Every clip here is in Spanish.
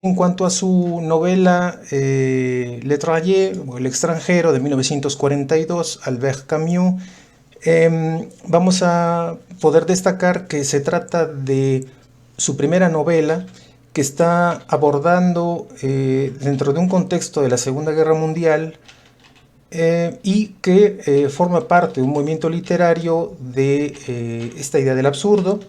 En cuanto a su novela L'Étranger, o El extranjero, de 1942, Albert Camus, vamos a poder destacar que se trata de su primera novela que está abordando dentro de un contexto de la Segunda Guerra Mundial y que forma parte de un movimiento literario de esta idea del absurdo.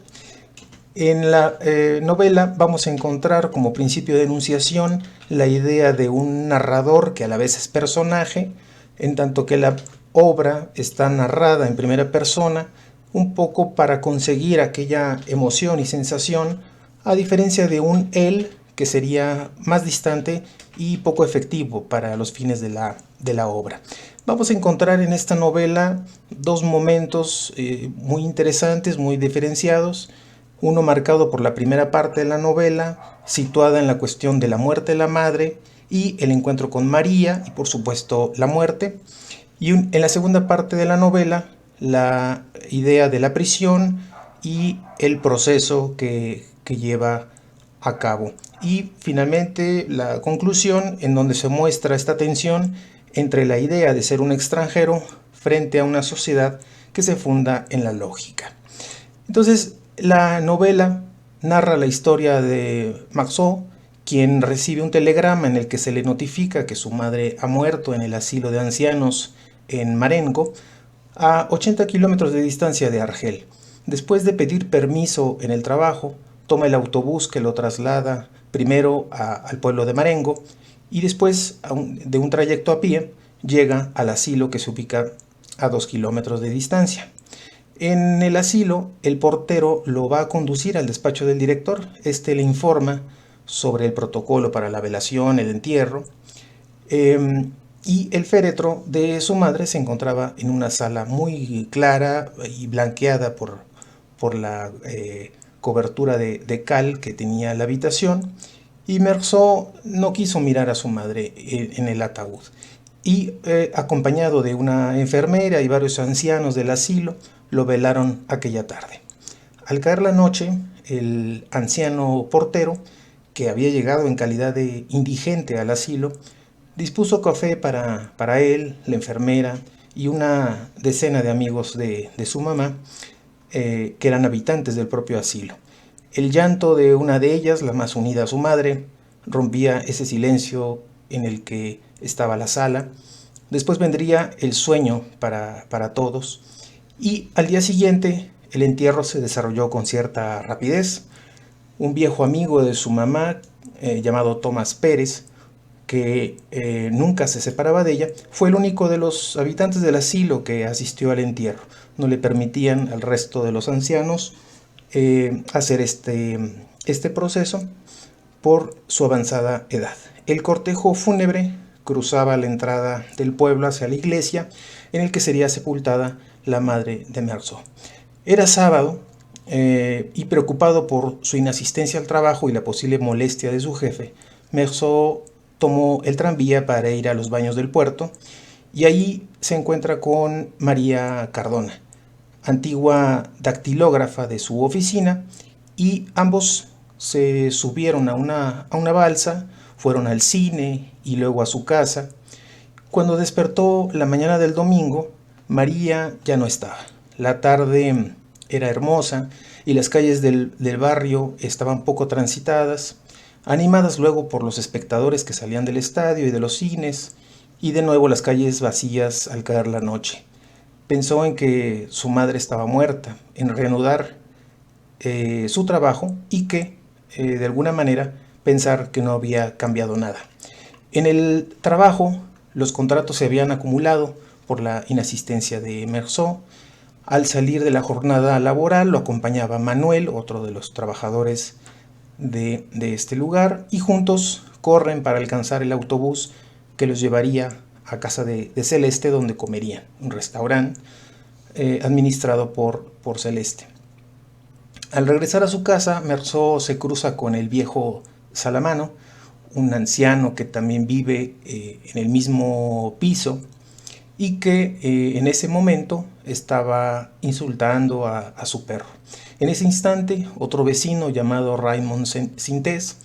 En la novela vamos a encontrar como principio de enunciación la idea de un narrador que a la vez es personaje, en tanto que la obra está narrada en primera persona, un poco para conseguir aquella emoción y sensación, a diferencia de un él que sería más distante y poco efectivo para los fines de la obra. Vamos a encontrar en esta novela dos momentos muy interesantes, muy diferenciados. Uno marcado por la primera parte de la novela, situada en la cuestión de la muerte de la madre y el encuentro con María y por supuesto la muerte. Y en la segunda parte de la novela, la idea de la prisión y el proceso que lleva a cabo. Y finalmente la conclusión en donde se muestra esta tensión entre la idea de ser un extranjero frente a una sociedad que se funda en la lógica. Entonces, la novela narra la historia de Marceau, quien recibe un telegrama en el que se le notifica que su madre ha muerto en el asilo de ancianos en Marengo, a 80 kilómetros de distancia de Argel. Después de pedir permiso en el trabajo, toma el autobús que lo traslada primero al pueblo de Marengo y después de un trayecto a pie llega al asilo que se ubica a 2 kilómetros de distancia. En el asilo, el portero lo va a conducir al despacho del director. Este le informa sobre el protocolo para la velación, el entierro, y el féretro de su madre se encontraba en una sala muy clara y blanqueada por la cobertura de cal que tenía la habitación. Y Meursault no quiso mirar a su madre en el ataúd. Y acompañado de una enfermera y varios ancianos del asilo, lo velaron aquella tarde. Al caer la noche, el anciano portero, que había llegado en calidad de indigente al asilo, dispuso café para él, la enfermera y una decena de amigos de su mamá, que eran habitantes del propio asilo. El llanto de una de ellas, la más unida a su madre, rompía ese silencio en el que estaba la sala. Después vendría el sueño para todos y al día siguiente el entierro se desarrolló con cierta rapidez. Un viejo amigo de su mamá, llamado Tomás Pérez, que nunca se separaba de ella, fue el único de los habitantes del asilo que asistió al entierro. No le permitían al resto de los ancianos hacer este proceso por su avanzada edad. El cortejo fúnebre cruzaba la entrada del pueblo hacia la iglesia en el que sería sepultada la madre de Meursault. Era sábado y preocupado por su inasistencia al trabajo y la posible molestia de su jefe, Meursault tomó el tranvía para ir a los baños del puerto y ahí se encuentra con María Cardona, antigua dactilógrafa de su oficina, y ambos se subieron a una balsa, fueron al cine y luego a su casa. Cuando despertó la mañana del domingo, María ya no estaba. La tarde era hermosa y las calles del barrio estaban poco transitadas, animadas luego por los espectadores que salían del estadio y de los cines, y de nuevo las calles vacías al caer la noche. Pensó en que su madre estaba muerta, en reanudar su trabajo y que, de alguna manera, pensar que no había cambiado nada. En el trabajo, los contratos se habían acumulado por la inasistencia de Meursault. Al salir de la jornada laboral lo acompañaba Manuel, otro de los trabajadores de este lugar, y juntos corren para alcanzar el autobús que los llevaría a casa de Celeste, donde comerían, un restaurante administrado por Celeste. Al regresar a su casa, Meursault se cruza con el viejo Salamano, un anciano que también vive en el mismo piso y que en ese momento estaba insultando a su perro. En ese instante, otro vecino llamado Raymond Sintés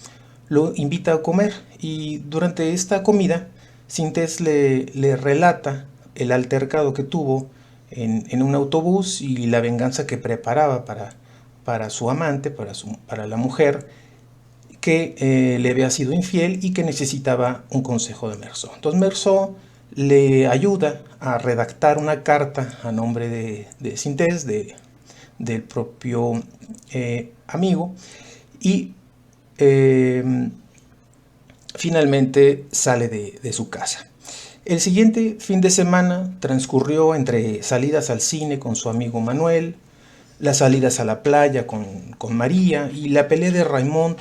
lo invita a comer y durante esta comida Sintés le relata el altercado que tuvo en un autobús y la venganza que preparaba para su amante, para la mujer que le había sido infiel y que necesitaba un consejo de Meursault. Entonces Meursault le ayuda a redactar una carta a nombre de Sintés, del propio amigo, y eh, finalmente sale de su casa. El siguiente fin de semana transcurrió entre salidas al cine con su amigo Manuel, las salidas a la playa con María y la pelea de Raymond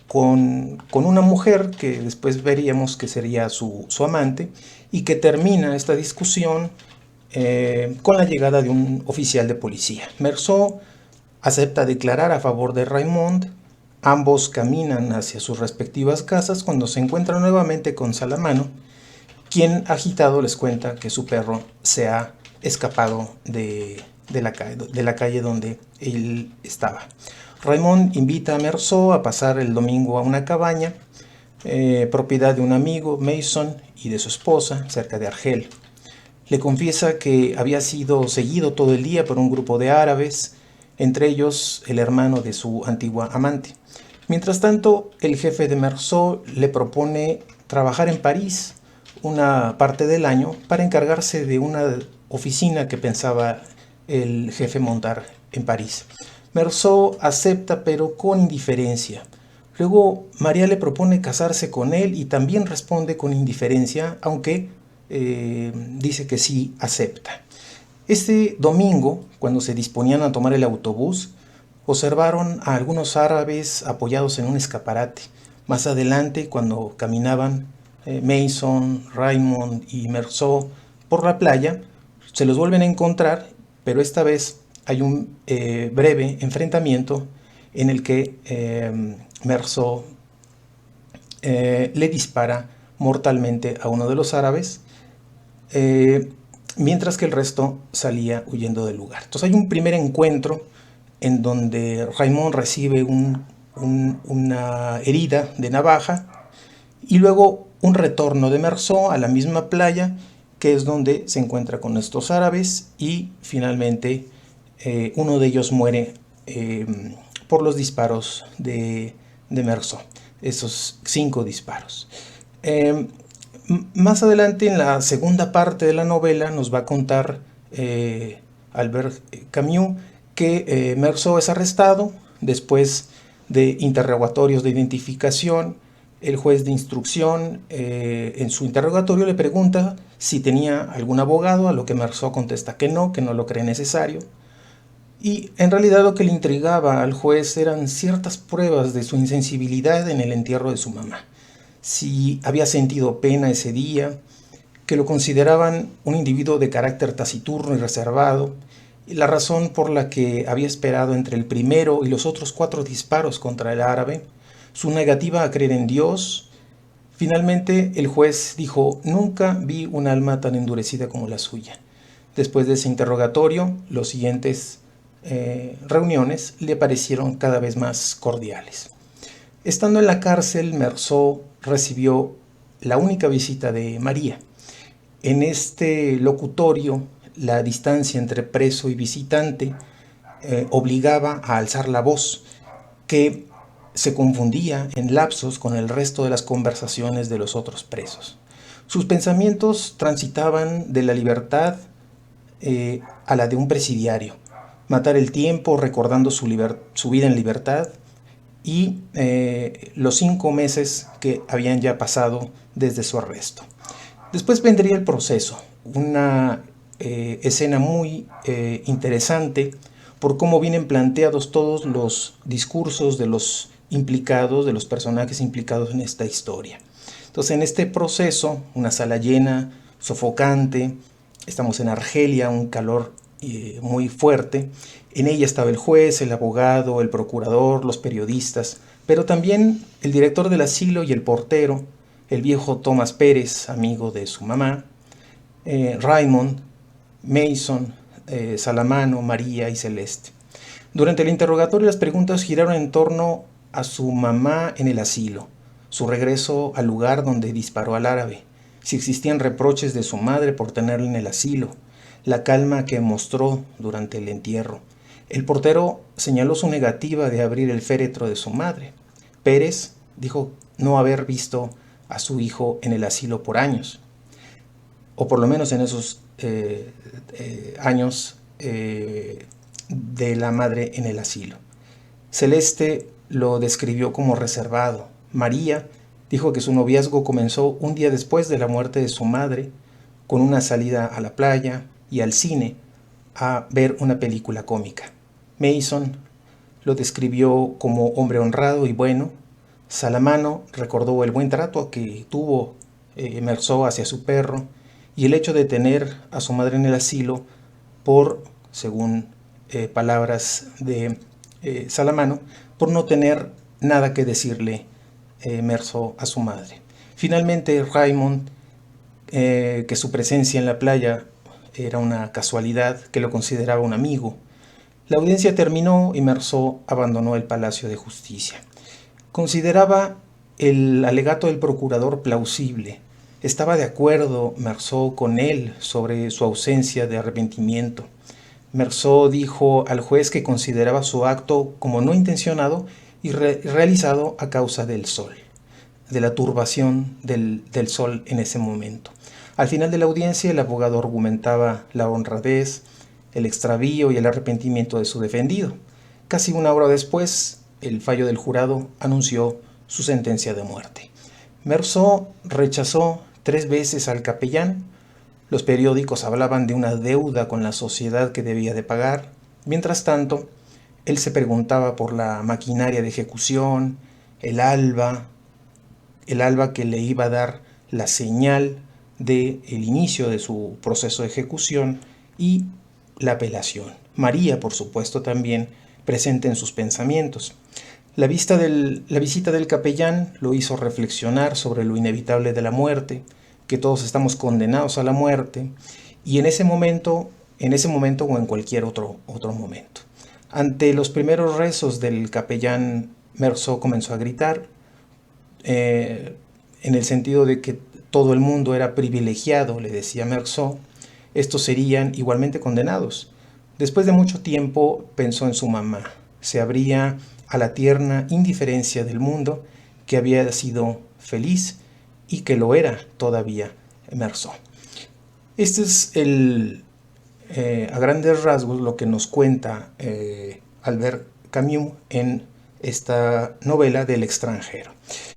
con una mujer que después veríamos que sería su amante y que termina esta discusión con la llegada de un oficial de policía. Meursault acepta declarar a favor de Raymond. Ambos caminan hacia sus respectivas casas cuando se encuentran nuevamente con Salamano, quien agitado les cuenta que su perro se ha escapado de la calle donde él estaba. Raymond invita a Meursault a pasar el domingo a una cabaña, propiedad de un amigo, Mason, y de su esposa, cerca de Argel. Le confiesa que había sido seguido todo el día por un grupo de árabes, entre ellos el hermano de su antigua amante. Mientras tanto, el jefe de Meursault le propone trabajar en París una parte del año para encargarse de una oficina que pensaba el jefe montar en París. Meursault acepta, pero con indiferencia. Luego María le propone casarse con él y también responde con indiferencia, aunque dice que sí acepta. Este domingo, cuando se disponían a tomar el autobús, observaron a algunos árabes apoyados en un escaparate. Más adelante, cuando caminaban Mason, Raymond y Meursault por la playa, se los vuelven a encontrar, pero esta vez hay un breve enfrentamiento en el que Meursault le dispara mortalmente a uno de los árabes, mientras que el resto salía huyendo del lugar. Entonces hay un primer encuentro en donde Raymond recibe una herida de navaja y luego un retorno de Meursault a la misma playa, que es donde se encuentra con estos árabes y finalmente uno de ellos muere por los disparos de Meursault, esos 5 disparos. Más adelante, en la segunda parte de la novela, nos va a contar Albert Camus que Meursault es arrestado después de interrogatorios de identificación. El juez de instrucción en su interrogatorio le pregunta si tenía algún abogado, a lo que Meursault contesta que no lo cree necesario. Y en realidad lo que le intrigaba al juez eran ciertas pruebas de su insensibilidad en el entierro de su mamá. Si había sentido pena ese día, que lo consideraban un individuo de carácter taciturno y reservado, y la razón por la que había esperado entre el primero y los otros 4 disparos contra el árabe, su negativa a creer en Dios. Finalmente el juez dijo: nunca vi un alma tan endurecida como la suya. Después de ese interrogatorio, los siguientes reuniones le parecieron cada vez más cordiales. Estando en la cárcel, Meursault recibió la única visita de María. En este locutorio, la distancia entre preso y visitante obligaba a alzar la voz, que se confundía en lapsos con el resto de las conversaciones de los otros presos. Sus pensamientos transitaban de la libertad a la de un presidiario, matar el tiempo recordando su vida en libertad y los 5 meses que habían ya pasado desde su arresto. Después vendría el proceso, una escena muy interesante por cómo vienen planteados todos los discursos de los implicados, de los personajes implicados en esta historia. Entonces, en este proceso, una sala llena, sofocante, estamos en Argelia, un calor muy fuerte. En ella estaba el juez, el abogado, el procurador, los periodistas, pero también el director del asilo y el portero, el viejo Tomás Pérez, amigo de su mamá, Raymond, Mason, Salamano, María y Celeste. Durante el interrogatorio las preguntas giraron en torno a su mamá en el asilo, su regreso al lugar donde disparó al árabe, si existían reproches de su madre por tenerle en el asilo, la calma que mostró durante el entierro. El portero señaló su negativa de abrir el féretro de su madre. Pérez dijo no haber visto a su hijo en el asilo por años, o por lo menos en esos años de la madre en el asilo. Celeste lo describió como reservado. María dijo que su noviazgo comenzó un día después de la muerte de su madre, con una salida a la playa y al cine a ver una película cómica. Mason lo describió como hombre honrado y bueno. Salamano recordó el buen trato que tuvo Meursault hacia su perro y el hecho de tener a su madre en el asilo por, según palabras de Salamano, por no tener nada que decirle Meursault a su madre. Finalmente, Raymond, que su presencia en la playa era una casualidad, que lo consideraba un amigo. La audiencia terminó y Meursault abandonó el Palacio de Justicia. Consideraba el alegato del procurador plausible. Estaba de acuerdo Meursault con él sobre su ausencia de arrepentimiento. Meursault dijo al juez que consideraba su acto como no intencionado y realizado a causa del sol, de la turbación del sol en ese momento. Al final de la audiencia, el abogado argumentaba la honradez, el extravío y el arrepentimiento de su defendido. Casi una hora después, el fallo del jurado anunció su sentencia de muerte. Meursault rechazó 3 veces al capellán. Los periódicos hablaban de una deuda con la sociedad que debía de pagar. Mientras tanto, él se preguntaba por la maquinaria de ejecución, el alba que le iba a dar la señal del inicio de su proceso de ejecución y la apelación. María, por supuesto, también presente en sus pensamientos. La visita del capellán lo hizo reflexionar sobre lo inevitable de la muerte, que todos estamos condenados a la muerte, y en ese momento o en cualquier otro momento. Ante los primeros rezos del capellán, Meursault comenzó a gritar, en el sentido de que todo el mundo era privilegiado, le decía Meursault, estos serían igualmente condenados. Después de mucho tiempo pensó en su mamá, se abría a la tierna indiferencia del mundo, que había sido feliz y que lo era todavía Meursault. Este es a grandes rasgos lo que nos cuenta Albert Camus en esta novela del extranjero.